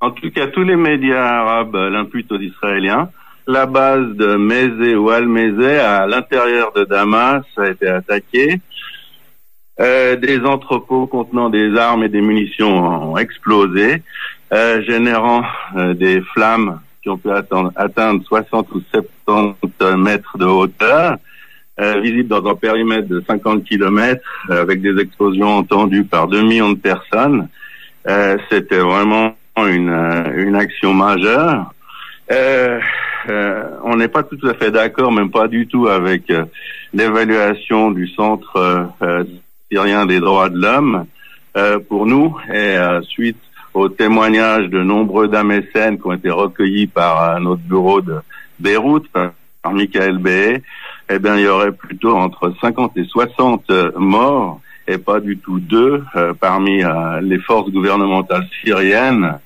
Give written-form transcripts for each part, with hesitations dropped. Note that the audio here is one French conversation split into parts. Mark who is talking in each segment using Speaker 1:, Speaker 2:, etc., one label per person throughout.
Speaker 1: En tout cas, tous les médias arabes l'imputent aux Israéliens. La base de Mézé ou Al-Mézé, à l'intérieur de Damas, a été attaquée. Des entrepôts contenant des armes et des munitions ont explosé, générant des flammes qui ont pu atteindre 60 ou 70 mètres de hauteur, visibles dans un périmètre de 50 kilomètres, avec des explosions entendues par 2 millions de personnes. C'était vraiment une action majeure. On n'est pas tout à fait d'accord, même pas du tout, avec l'évaluation du centre syrien des droits de l'homme. Pour nous, et suite au témoignage de nombreux damécènes qui ont été recueillis par notre bureau de Beyrouth, par Michael Behé, eh bien, il y aurait plutôt entre 50 et 60 morts, et pas du tout 2 parmi les forces gouvernementales syriennes,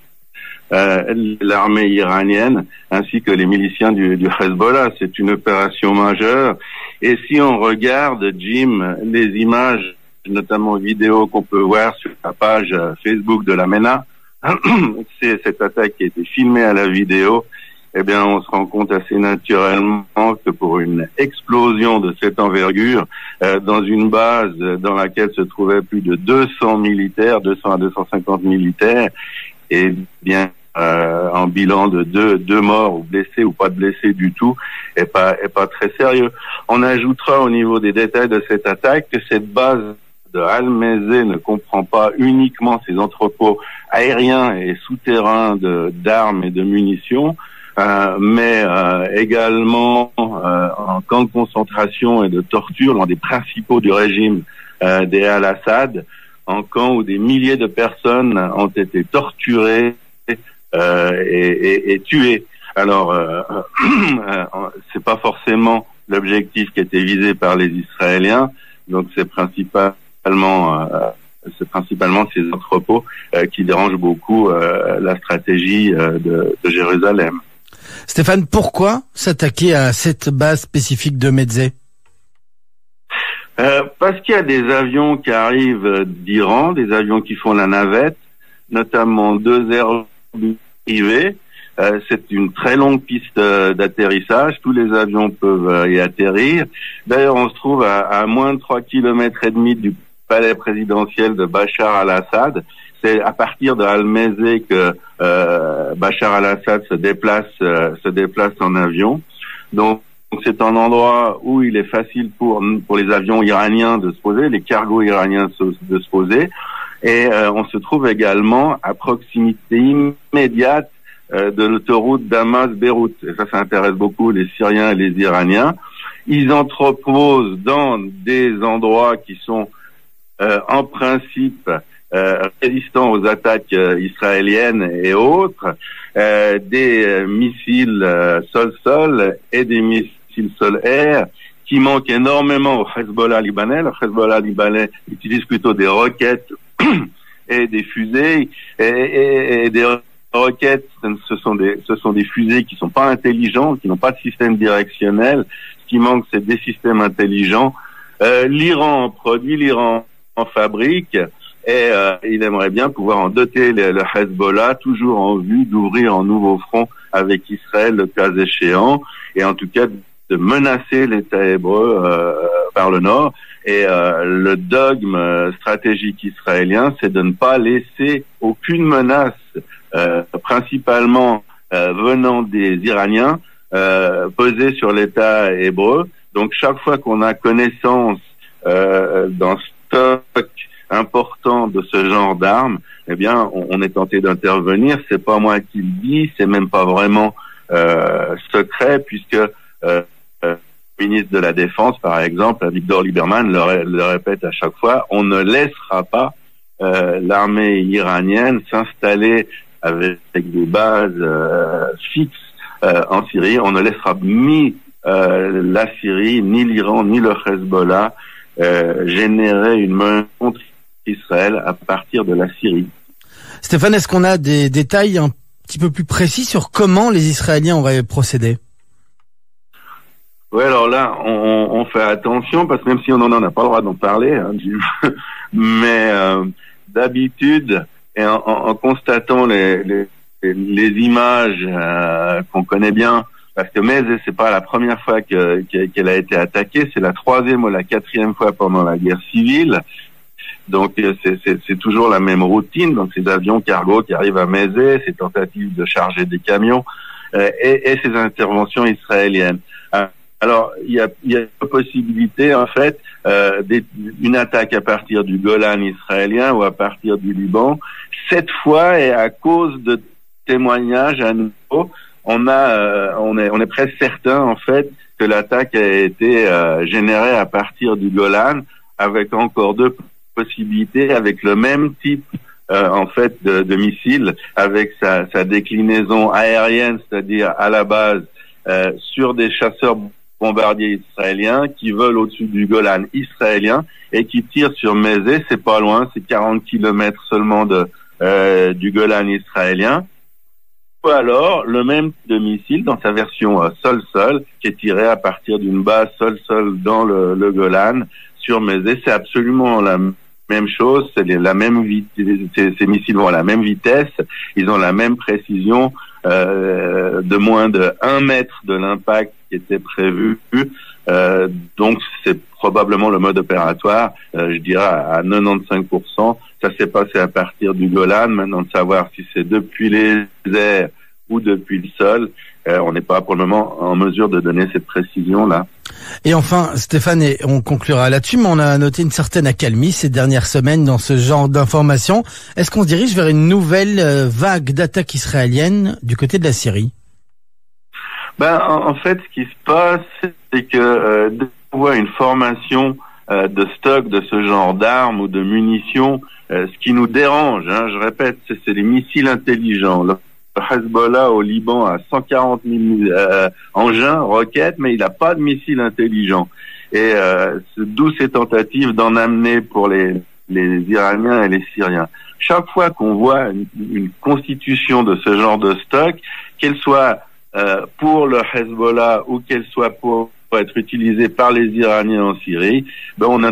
Speaker 1: l'armée iranienne, ainsi que les miliciens du Hezbollah. C'est une opération majeure. Et si on regarde, Jim, les images, notamment vidéos qu'on peut voir sur la page Facebook de la MENA, c'est cette attaque qui a été filmée à la vidéo, eh bien, on se rend compte assez naturellement que pour une explosion de cette envergure, dans une base dans laquelle se trouvaient plus de 200 militaires, 200 à 250 militaires, et bien, en bilan de deux morts ou blessés ou pas de blessés du tout, est pas très sérieux. On ajoutera au niveau des détails de cette attaque que cette base de Al-Mézé ne comprend pas uniquement ces entrepôts aériens et souterrains d'armes et de munitions, mais également en camp de concentration et de torture, l'un des principaux du régime des Al-Assad, en camp où des milliers de personnes ont été torturées et tuées. Alors, c'est pas forcément l'objectif qui était visé par les Israéliens, donc c'est principalement ces entrepôts qui dérangent beaucoup la stratégie de Jérusalem.
Speaker 2: Stéphane, pourquoi s'attaquer à cette base spécifique de Mézé?
Speaker 1: Parce qu'il y a des avions qui arrivent d'Iran, des avions qui font la navette, notamment 2 Airbus privés. C'est une très longue piste d'atterrissage. Tous les avions peuvent y atterrir. D'ailleurs, on se trouve à moins de 3,5 km du palais présidentiel de Bachar al-Assad. C'est à partir de Al-Mézé que Bachar al-Assad se déplace en avion. Donc c'est un endroit où il est facile pour les avions iraniens de se poser, les cargos iraniens de se poser. Et on se trouve également à proximité immédiate de l'autoroute Damas-Beyrouth. Et ça intéresse beaucoup les Syriens et les Iraniens. Ils entreposent dans des endroits qui sont en principe résistants aux attaques israéliennes et autres, des missiles sol-sol et des missiles sol-air qui manquent énormément au Hezbollah libanais. Le Hezbollah libanais utilise plutôt des roquettes et des fusées, et des roquettes, ce sont des fusées qui sont pas intelligentes, qui n'ont pas de système directionnel. Ce qui manque, c'est des systèmes intelligents. L'Iran en produit, l'Iran en fabrique, et il aimerait bien pouvoir en doter le Hezbollah, toujours en vue d'ouvrir un nouveau front avec Israël le cas échéant, et en tout cas de menacer l'État hébreu par le nord. Et le dogme stratégique israélien, c'est de ne pas laisser aucune menace, principalement venant des Iraniens, peser sur l'État hébreu. Donc chaque fois qu'on a connaissance d'un stock important de ce genre d'armes, eh bien, on est tenté d'intervenir. C'est pas moi qui le dis, c'est même pas vraiment secret, puisque le ministre de la Défense, par exemple, Victor Lieberman, le répète à chaque fois, on ne laissera pas l'armée iranienne s'installer avec des bases fixes en Syrie. On ne laissera ni la Syrie, ni l'Iran, ni le Hezbollah générer une menace contre Israël à partir de la Syrie.
Speaker 2: Stéphane, est-ce qu'on a des détails un petit peu plus précis sur comment les Israéliens auraient procédé?
Speaker 1: Oui, alors là, on fait attention, parce que même si on n'en a pas le droit d'en parler, hein, mais d'habitude, et en constatant les les images qu'on connaît bien, parce que Mézé, c'est pas la première fois qu'elle a été attaquée, c'est la 3e ou la 4e fois pendant la guerre civile. Donc c'est toujours la même routine. Donc ces avions cargo qui arrivent à Mézé, ces tentatives de charger des camions et ces interventions israéliennes. Alors il y a une possibilité en fait d'une attaque à partir du Golan israélien ou à partir du Liban. Cette fois, et à cause de témoignages à nouveau, on est presque certain en fait que l'attaque a été générée à partir du Golan, avec encore deux possibilités, avec le même type en fait de missile, avec sa déclinaison aérienne, c'est-à-dire à la base sur des chasseurs bombardiers israéliens qui volent au-dessus du Golan israélien et qui tirent sur Mézé. C'est pas loin, c'est 40 kilomètres seulement du Golan israélien. Ou alors le même type de missile dans sa version sol-sol qui est tiré à partir d'une base sol-sol dans le Golan sur Mézé. C'est absolument la même chose, c'est la même ces missiles vont à la même vitesse, ils ont la même précision, de moins de 1 mètre de l'impact qui était prévu. Donc c'est probablement le mode opératoire, je dirais à 95%. Ça s'est passé à partir du Golan. Maintenant, de savoir si c'est depuis les airs ou depuis le sol, on n'est pas pour le moment en mesure de donner cette précision-là.
Speaker 2: Et enfin, Stéphane, et on conclura là-dessus, mais on a noté une certaine accalmie ces dernières semaines dans ce genre d'informations. Est-ce qu'on se dirige vers une nouvelle vague d'attaques israéliennes du côté de la Syrie?
Speaker 1: En fait, ce qui se passe, c'est que dès qu'on voit une formation de stock de ce genre d'armes ou de munitions, ce qui nous dérange, je répète, c'est les missiles intelligents. Le Hezbollah au Liban a 140 000 engins, roquettes, mais il n'a pas de missiles intelligents. Et d'où ces tentatives d'en amener pour les Iraniens et les Syriens. Chaque fois qu'on voit une constitution de ce genre de stock, qu'elle soit pour le Hezbollah ou qu'elle soit pour être utilisée par les Iraniens en Syrie, on va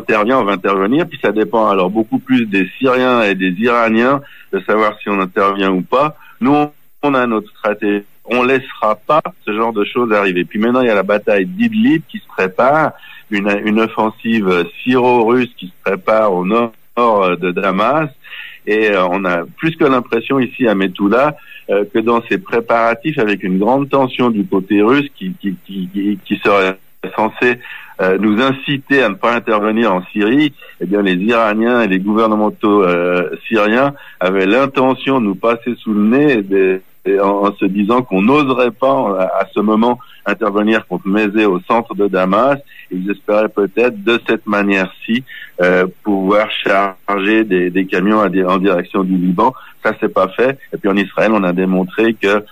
Speaker 1: intervenir, puis ça dépend alors beaucoup plus des Syriens et des Iraniens de savoir si on intervient ou pas. Nous, on a notre stratégie. On laissera pas ce genre de choses arriver. Puis maintenant, il y a la bataille d'Idlib qui se prépare, une offensive syro-russe qui se prépare au nord de Damas. Et on a plus que l'impression ici à Mettoula que dans ces préparatifs, avec une grande tension du côté russe qui serait censé nous inciter à ne pas intervenir en Syrie, eh bien les Iraniens et les gouvernementaux syriens avaient l'intention de nous passer sous le nez en se disant qu'on n'oserait pas à ce moment intervenir contre Mézé au centre de Damas. Ils espéraient peut-être de cette manière-ci pouvoir charger des camions en direction du Liban. Ça c'est pas fait. Et puis en Israël, on a démontré que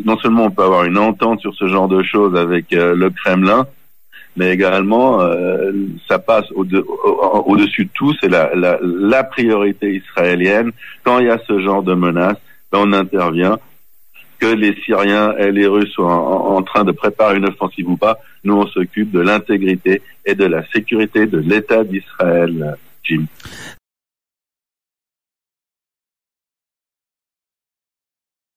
Speaker 1: non seulement on peut avoir une entente sur ce genre de choses avec le Kremlin, mais également ça passe au-dessus de tout. C'est la priorité israélienne. Quand il y a ce genre de menace, on intervient. Que les Syriens et les Russes soient en train de préparer une offensive ou pas, nous on s'occupe de l'intégrité et de la sécurité de l'État d'Israël, Jim.